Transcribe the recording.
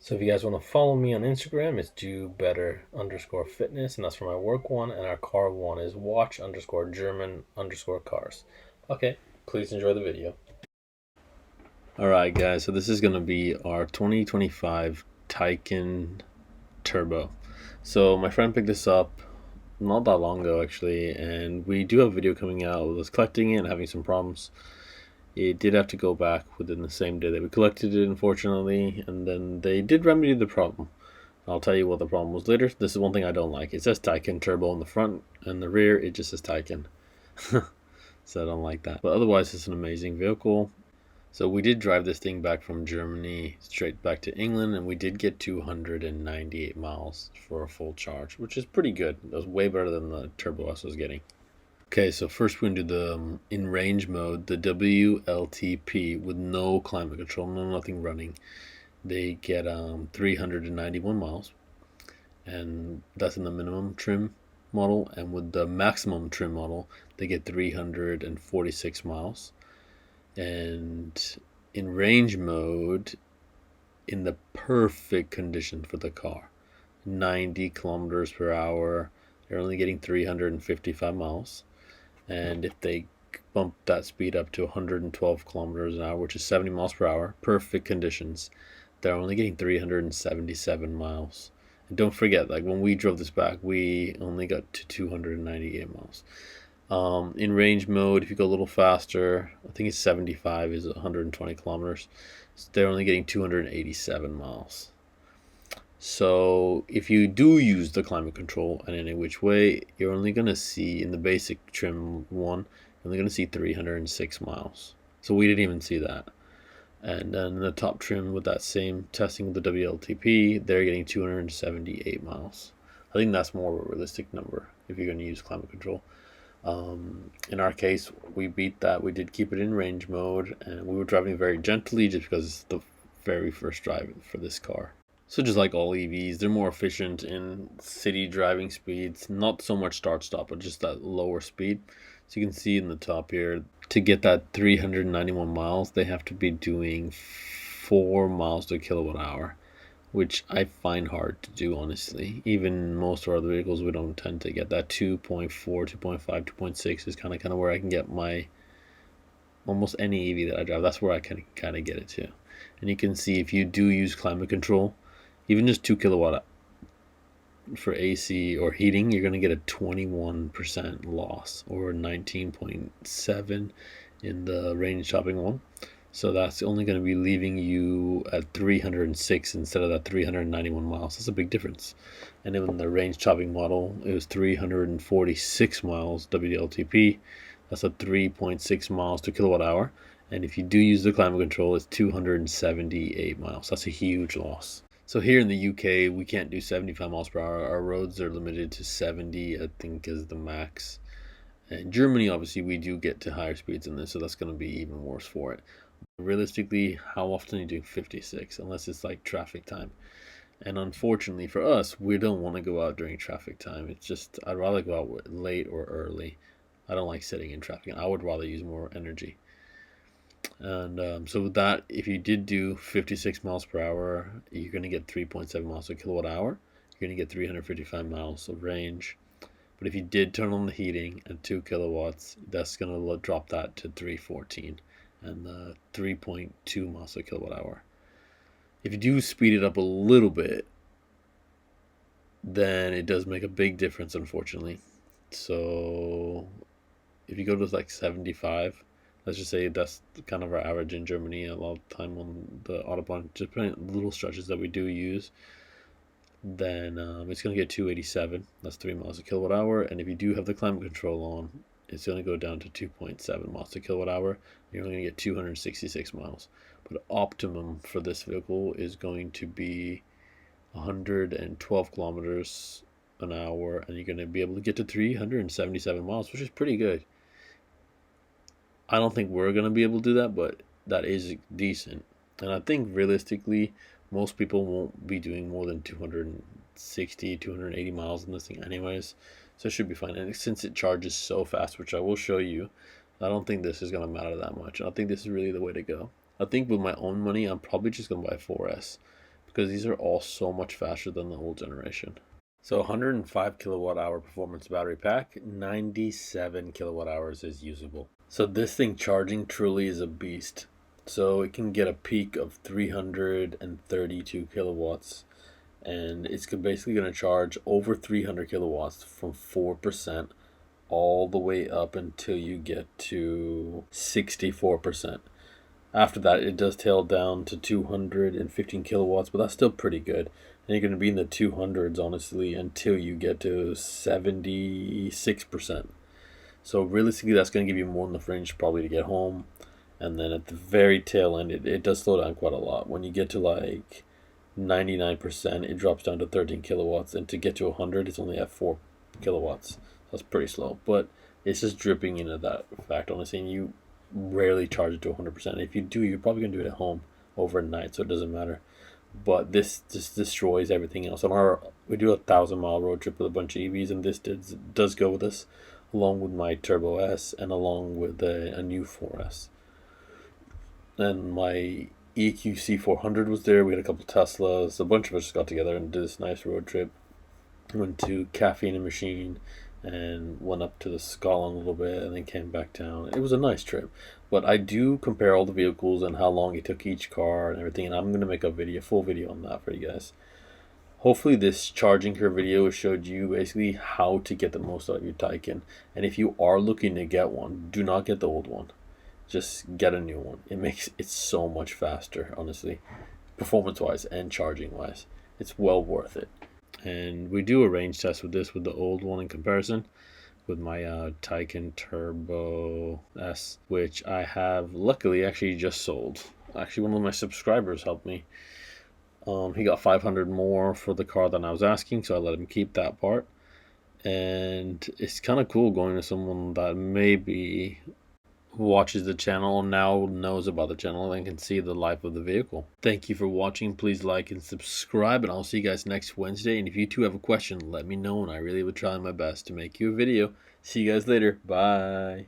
So if you guys want to follow me on Instagram, it's do better_fitness, and that's for my work one, and our car one is watch_German_cars. Okay, please enjoy the video. Alright guys, so this is going to be our 2025 Taycan Turbo. So my friend picked this up not that long ago actually, and we do have a video coming out with us collecting it and having some problems. It did have to go back within the same day that we collected it, unfortunately, and then they did remedy the problem. I'll tell you what the problem was later. This is one thing I don't like. It says Taycan Turbo in the front, and the rear it just says Taycan. So I don't like that. But otherwise, it's an amazing vehicle. So we did drive this thing back from Germany straight back to England, and we did get 298 miles for a full charge, which is pretty good. That was way better than the Turbo S was getting. Okay, so first we're going to do the in range mode, the WLTP with no climate control, nothing running. They get 391 miles, and that's in the minimum trim model. And with the maximum trim model, they get 346 miles. And in range mode, in the perfect condition for the car, 90 kilometers per hour, they're only getting 355 miles. And if they bump that speed up to 112 kilometers an hour, which is 70 miles per hour, perfect conditions, they're only getting 377 miles. And don't forget, like when we drove this back, we only got to 298 miles. In range mode, if you go a little faster, I think it's 75 is 120 kilometers. So they're only getting 287 miles. So if you do use the climate control in any which way, you're only going to see in the basic trim one, you're only going to see 306 miles. So we didn't even see that. And then in the top trim with that same testing with the WLTP, they're getting 278 miles. I think that's more of a realistic number if you're going to use climate control. In our case, we beat that. We did keep it in range mode, and we were driving very gently just because it's the very first drive for this car. So just like all EVs, they're more efficient in city driving speeds, not so much start-stop, but just that lower speed. So you can see in the top here, to get that 391 miles, they have to be doing 4 miles to a kilowatt hour, which I find hard to do, honestly. Even most of our other vehicles, we don't tend to get that 2.4, 2.5, 2.6 is kind of where I can get my almost any EV that I drive. That's where I can kind of get it to. And you can see if you do use climate control, even just 2 kilowatt for AC or heating, you're going to get a 21% loss, or 19.7 in the range shopping one. So that's only going to be leaving you at 306 instead of that 391 miles. That's a big difference. And in the range chopping model, it was 346 miles WLTP. That's a 3.6 miles to kilowatt hour. And if you do use the climate control, it's 278 miles. That's a huge loss. So here in the UK, we can't do 75 miles per hour. Our roads are limited to 70, I think, is the max. And Germany, obviously, we do get to higher speeds than this, so that's going to be even worse for it. Realistically, how often are you doing 56, unless it's like traffic time? And unfortunately for us, we don't want to go out during traffic time. It's just, I'd rather go out late or early. I don't like sitting in traffic, and I would rather use more energy. And so with that, if you did do 56 miles per hour, you're going to get 3.7 miles per kilowatt hour. You're going to get 355 miles of range. But if you did turn on the heating at 2 kilowatts, that's going to drop that to 314 and 3.2 miles per kilowatt hour. If you do speed it up a little bit, then it does make a big difference, unfortunately. So if you go to like 75, let's just say that's kind of our average in Germany a lot of the time on the Autobahn, just little stretches that we do use, then it's going to get 287. That's 3 miles a kilowatt hour. And if you do have the climate control on, it's going to go down to 2.7 miles a kilowatt hour. You're only going to get 266 miles. But optimum for this vehicle is going to be 112 kilometers an hour, and you're going to be able to get to 377 miles, which is pretty good. I don't think we're going to be able to do that, but that is decent. And I think realistically, most people won't be doing more than 260, 280 miles in this thing anyways. So it should be fine. And since it charges so fast, which I will show you, I don't think this is going to matter that much. I think this is really the way to go. I think with my own money, I'm probably just going to buy a 4S, because these are all so much faster than the old generation. So 105 kilowatt hour performance battery pack, 97 kilowatt hours is usable. So this thing charging truly is a beast. So it can get a peak of 332 kilowatts, and it's basically going to charge over 300 kilowatts from 4% all the way up until you get to 64%. After that, it does tail down to 215 kilowatts, but that's still pretty good. And you're going to be in the 200s, honestly, until you get to 76%. So realistically, that's going to give you more in the fringe probably to get home. And then at the very tail end, it does slow down quite a lot. When you get to like 99%, it drops down to 13 kilowatts. And to get to 100, it's only at 4 kilowatts. That's pretty slow. But it's just dripping into that fact, honestly. And you rarely charge it to 100%. If you do, you're probably going to do it at home overnight, so it doesn't matter. But this just destroys everything else. We do a 1,000-mile road trip with a bunch of EVs, and this does go with us, along with my Turbo S and along with a new 4S. And my EQC 400 was there. We had a couple Teslas. A bunch of us just got together and did this nice road trip. Went to Caffeine and Machine and went up to the Scotland a little bit and then came back down. It was a nice trip. But I do compare all the vehicles and how long it took each car and everything, and I'm going to make a full video on that for you guys. Hopefully this charging curve video showed you basically how to get the most out of your Taycan. And if you are looking to get one, do not get the old one. Just get a new one. It makes it so much faster, honestly, performance-wise and charging-wise. It's well worth it. And we do a range test with this with the old one in comparison with my Taycan Turbo S, which I have luckily actually just sold. Actually, one of my subscribers helped me. He got 500 more for the car than I was asking, so I let him keep that part. And it's kind of cool going to someone that maybe watches the channel now, knows about the channel, and can see the life of the vehicle. Thank you for watching. Please like and subscribe, and I'll see you guys next Wednesday. And if you two have a question, let me know, and I really would try my best to make you a video. See you guys later. Bye.